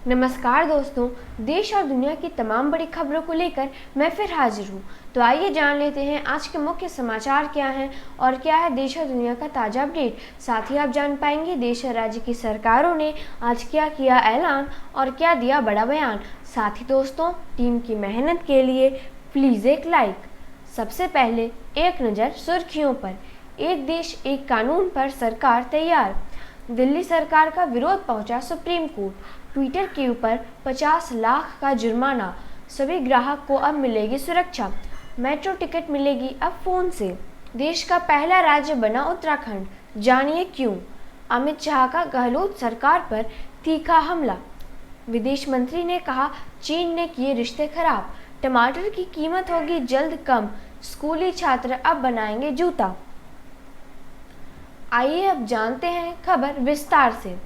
नमस्कार दोस्तों, देश और दुनिया की तमाम बड़ी खबरों को लेकर मैं फिर हाजिर हूँ। तो आइए जान लेते हैं आज के मुख्य समाचार क्या हैं और क्या है देश और दुनिया का ताज़ा अपडेट। साथ ही आप जान पाएंगे देश और राज्य की सरकारों ने आज क्या किया ऐलान और क्या दिया बड़ा बयान। साथ ही दोस्तों, टीम की मेहनत के लिए प्लीज़ एक लाइक। सबसे पहले एक नज़र सुर्खियों पर। एक देश एक कानून पर सरकार तैयार। दिल्ली सरकार का विरोध पहुंचा सुप्रीम कोर्ट। ट्विटर के ऊपर 50 लाख का जुर्माना। सभी ग्राहक को अब मिलेगी सुरक्षा। मेट्रो टिकट मिलेगी अब फोन से। देश का पहला राज्य बना उत्तराखंड, जानिए क्यों। अमित शाह का गहलोत सरकार पर तीखा हमला। विदेश मंत्री ने कहा चीन ने किए रिश्ते खराब। टमाटर की कीमत होगी जल्द कम। स्कूली छात्र अब बनाएंगे जूता। आइए अब जानते हैं खबर विस्तार से।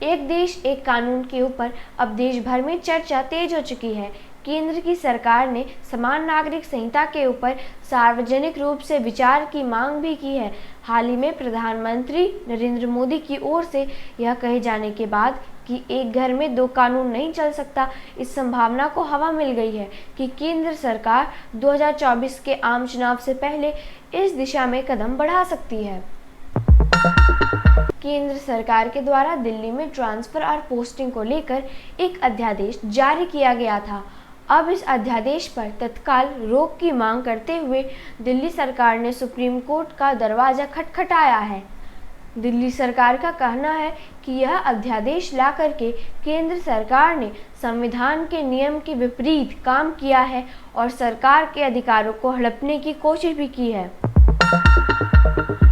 एक देश एक कानून के ऊपर अब देश भर में चर्चा तेज हो चुकी है। केंद्र की सरकार ने समान नागरिक संहिता के ऊपर सार्वजनिक रूप से विचार की मांग भी की है। हाल ही में प्रधानमंत्री नरेंद्र मोदी की ओर से यह कहे जाने के बाद कि एक घर में दो कानून नहीं चल सकता, इस संभावना को हवा मिल गई है कि केंद्र सरकार 2024 के आम चुनाव से पहले इस दिशा में कदम बढ़ा सकती है। केंद्र सरकार के द्वारा दिल्ली में ट्रांसफर और पोस्टिंग को लेकर एक अध्यादेश जारी किया गया था। अब इस अध्यादेश पर तत्काल रोक की मांग करते हुए दिल्ली सरकार ने सुप्रीम कोर्ट का दरवाजा खटखटाया है। दिल्ली सरकार का कहना है कि यह अध्यादेश ला करके केंद्र सरकार ने संविधान के नियम के विपरीत काम किया है और सरकार के अधिकारों को हड़पने की कोशिश भी की है।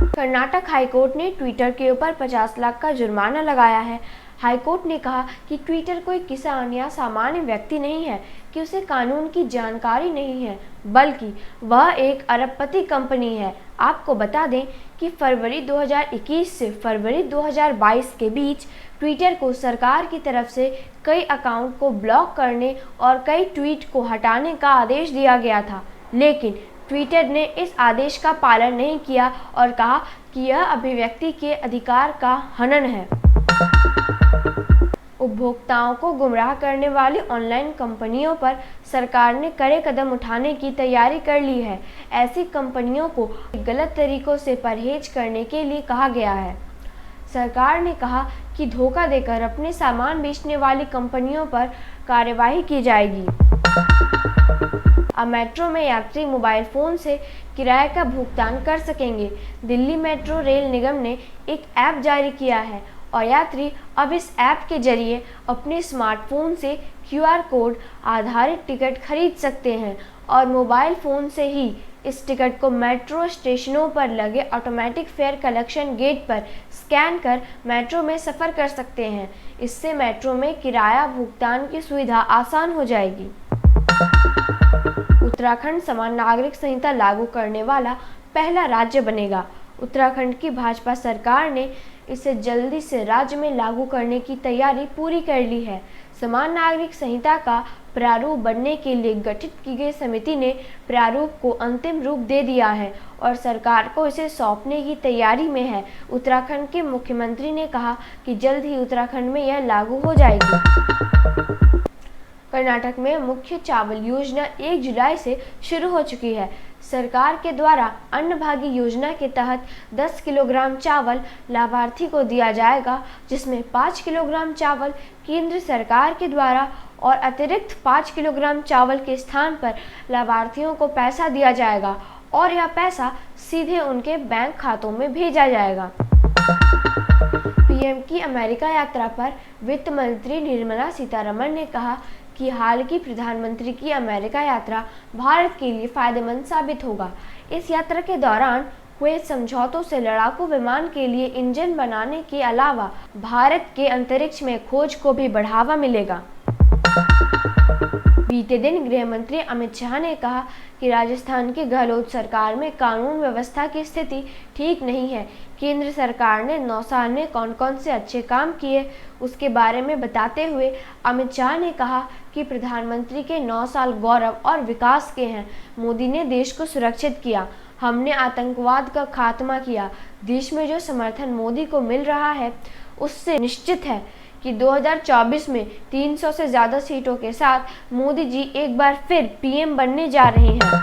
कर्नाटक हाईकोर्ट ने ट्विटर के ऊपर 50 लाख का जुर्माना लगाया है। हाईकोर्ट ने कहा कि ट्विटर कोई किसान या सामान्य व्यक्ति नहीं है, कि उसे कानून की जानकारी नहीं है, बल्कि वह एक अरबपति कंपनी है। आपको बता दें कि फरवरी 2021 से फरवरी 2022 के बीच ट्विटर को सरकार की तरफ से कई अकाउंट को ब्लॉक करने और कई ट्वीट को हटाने का आदेश दिया गया था, लेकिन ट्विटर ने इस आदेश का पालन नहीं किया और कहा कि यह अभिव्यक्ति के अधिकार का हनन है। उपभोक्ताओं को गुमराह करने वाली ऑनलाइन कंपनियों पर सरकार ने कड़े कदम उठाने की तैयारी कर ली है। ऐसी कंपनियों को गलत तरीकों से परहेज करने के लिए कहा गया है। सरकार ने कहा कि धोखा देकर अपने सामान बेचने वाली कंपनियों पर कार्यवाही की जाएगी। अब मेट्रो में यात्री मोबाइल फोन से किराए का भुगतान कर सकेंगे। दिल्ली मेट्रो रेल निगम ने एक ऐप जारी किया है और यात्री अब इस ऐप के जरिए अपने स्मार्टफोन से QR कोड आधारित टिकट खरीद सकते हैं और मोबाइल फ़ोन से ही इस टिकट को मेट्रो स्टेशनों पर लगे ऑटोमेटिक फेयर कलेक्शन गेट पर स्कैन कर मेट्रो में सफ़र कर सकते हैं। इससे मेट्रो में किराया भुगतान की सुविधा आसान हो जाएगी। उत्तराखंड समान नागरिक संहिता लागू करने वाला पहला राज्य बनेगा। उत्तराखंड की भाजपा सरकार ने इसे जल्दी से राज्य में लागू करने की तैयारी पूरी कर ली है। समान नागरिक संहिता का प्रारूप बनने के लिए गठित की गई समिति ने प्रारूप को अंतिम रूप दे दिया है और सरकार को इसे सौंपने की तैयारी में है। उत्तराखंड के मुख्यमंत्री ने कहा कि जल्द ही उत्तराखंड में यह लागू हो जाएगी। कर्नाटक में मुख्य चावल योजना 1 जुलाई से शुरू हो चुकी है। सरकार के द्वारा अन्नभाग्य योजना के तहत 10 किलोग्राम चावल लाभार्थी को दिया जाएगा, जिसमें 5 किलोग्राम चावल केंद्र सरकार के द्वारा और अतिरिक्त 5 किलोग्राम चावल के स्थान पर लाभार्थियों को पैसा दिया जाएगा और यह पैसा सीधे उनके बैंक खातों में भेजा जाएगा। पीएम की अमेरिका यात्रा पर वित्त मंत्री निर्मला सीतारमण ने कहा कि हाल की प्रधानमंत्री की अमेरिका यात्रा भारत के लिए फायदेमंद साबित होगा। इस यात्रा के दौरान हुए समझौतों से लड़ाकू विमान के लिए इंजन बनाने के अलावा भारत के अंतरिक्ष में खोज को भी बढ़ावा मिलेगा। बीते दिन गृह मंत्री अमित शाह ने कहा कि राजस्थान की गहलोत सरकार में कानून व्यवस्था की स्थिति ठीक नहीं है। केंद्र सरकार ने 9 साल में कौन कौन से अच्छे काम किए उसके बारे में बताते हुए अमित शाह ने कहा कि प्रधानमंत्री के 9 साल गौरव और विकास के हैं। मोदी ने देश को सुरक्षित किया, हमने आतंकवाद का खात्मा किया। देश में जो समर्थन मोदी को मिल रहा है उससे निश्चित है कि 2024 में 300 से ज़्यादा सीटों के साथ मोदी जी एक बार फिर पीएम बनने जा रहे हैं।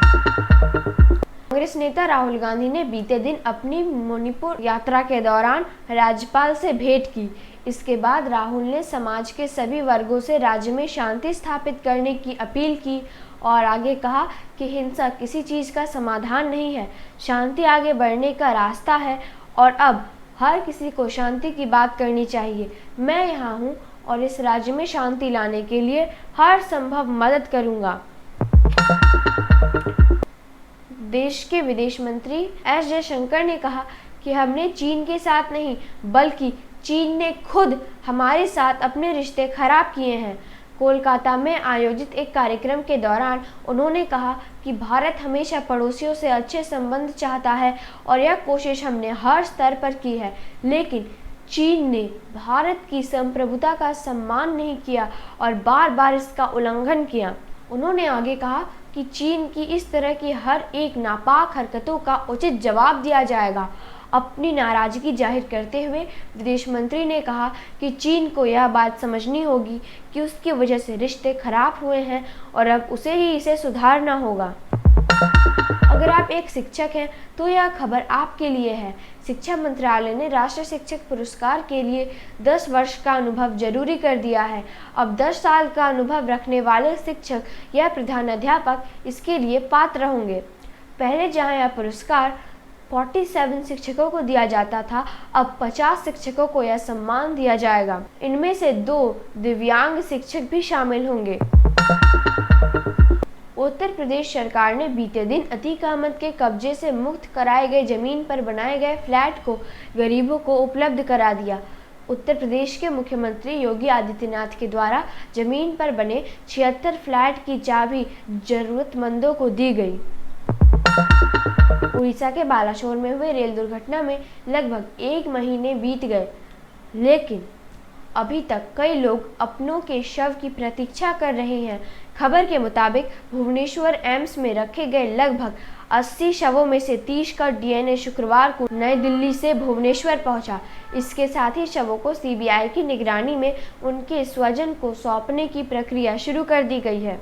कांग्रेस नेता राहुल गांधी ने बीते दिन अपनी मणिपुर यात्रा के दौरान राज्यपाल से भेंट की। इसके बाद राहुल ने समाज के सभी वर्गों से राज्य में शांति स्थापित करने की अपील की और आगे कहा कि हिंसा किसी चीज़ का समाधान नहीं है, शांति आगे बढ़ने का रास्ता है और अब हर किसी को शांति की बात करनी चाहिए। मैं यहाँ हूँ और इस राज्य में शांति लाने के लिए हर संभव मदद करूँगा। देश के विदेश मंत्री एस जयशंकर ने कहा कि हमने चीन के साथ नहीं बल्कि चीन ने खुद हमारे साथ अपने रिश्ते खराब किए हैं। कोलकाता में आयोजित एक कार्यक्रम के दौरान उन्होंने कहा कि भारत हमेशा पड़ोसियों से अच्छे संबंध चाहता है और यह कोशिश हमने हर स्तर पर की है, लेकिन चीन ने भारत की संप्रभुता का सम्मान नहीं किया और बार बार इसका उल्लंघन किया। उन्होंने आगे कहा कि चीन की इस तरह की हर एक नापाक हरकतों का उचित जवाब दिया जाएगा। अपनी नाराजगी जाहिर करते हुए विदेश मंत्री ने कहा कि चीन को यह बात समझनी होगी कि उसकी वजह से रिश्ते खराब हुए हैं और अब उसे ही इसे सुधारना होगा। अगर आप एक शिक्षक हैं तो यह खबर आपके लिए है। शिक्षा मंत्रालय ने राष्ट्रीय शिक्षक पुरस्कार के लिए 10 वर्ष का अनुभव जरूरी कर दिया है। अब 10 साल का अनुभव रखने वाले शिक्षक या प्रधानाध्यापक इसके लिए पात्र होंगे। पहले जहां यह पुरस्कार 47 शिक्षकों को दिया जाता था, अब 50 शिक्षकों को यह सम्मान दिया जाएगा। इनमें से 2 दिव्यांग शिक्षक भी शामिल होंगे। उत्तर प्रदेश सरकार ने बीते दिन अतीक अहमद के कब्जे से मुक्त कराए गए जमीन पर बनाए गए फ्लैट को गरीबों को उपलब्ध करा दिया। उत्तर प्रदेश के मुख्यमंत्री योगी आदित्यनाथ के द्वारा जमीन पर बने 76 फ्लैट की चाबी जरूरतमंदों को दी गई। उड़ीसा के बालासोर में हुए रेल दुर्घटना में लगभग 1 महीने बीत गए, लेकिन अभी तक कई लोग अपनों के शव की प्रतीक्षा कर रहे हैं। खबर के मुताबिक भुवनेश्वर एम्स में रखे गए लगभग 80 शवों में से 30 का डीएनए शुक्रवार को नई दिल्ली से भुवनेश्वर पहुंचा। इसके साथ ही शवों को सीबीआई की निगरानी में उनके स्वजन को सौंपने की प्रक्रिया शुरू कर दी गई है।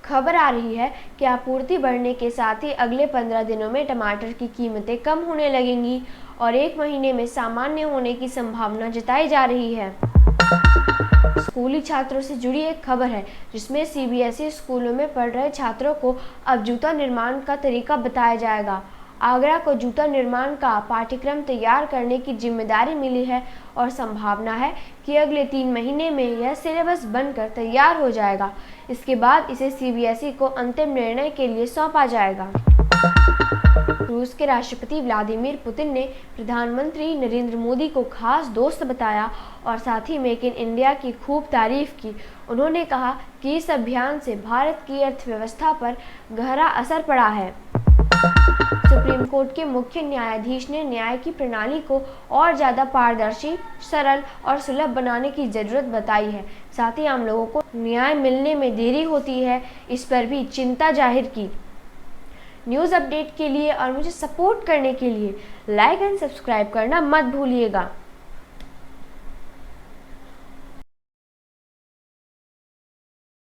खबर आ रही है कि आपूर्ति बढ़ने के साथ ही अगले 15 दिनों में टमाटर की कीमतें कम होने लगेंगी और 1 महीने में सामान्य होने की संभावना जताई जा रही है। स्कूली छात्रों से जुड़ी एक खबर है जिसमें सीबीएसई स्कूलों में पढ़ रहे छात्रों को अब जूता निर्माण का तरीका बताया जाएगा। आगरा को जूता निर्माण का पाठ्यक्रम तैयार करने की जिम्मेदारी मिली है और संभावना है कि अगले 3 महीने में यह सिलेबस बनकर तैयार हो जाएगा। इसके बाद इसे सीबीएसई को अंतिम निर्णय के लिए सौंपा जाएगा। रूस के राष्ट्रपति व्लादिमीर पुतिन ने प्रधानमंत्री नरेंद्र मोदी को खास दोस्त बताया और साथ ही मेक इन इंडिया की खूब तारीफ की। उन्होंने कहा कि इस अभियान से भारत की अर्थव्यवस्था पर गहरा असर पड़ा है। सुप्रीम कोर्ट के मुख्य न्यायाधीश ने न्याय की प्रणाली को और ज़्यादा पारदर्शी, सरल और सुलभ बनाने की ज़रूरत बताई है। साथ ही आम लोगों को न्याय मिलने में देरी होती है, इस पर भी चिंता जाहिर की। न्यूज़ अपडेट के लिए और मुझे सपोर्ट करने के लिए लाइक एंड सब्सक्राइब करना मत भूलिएगा।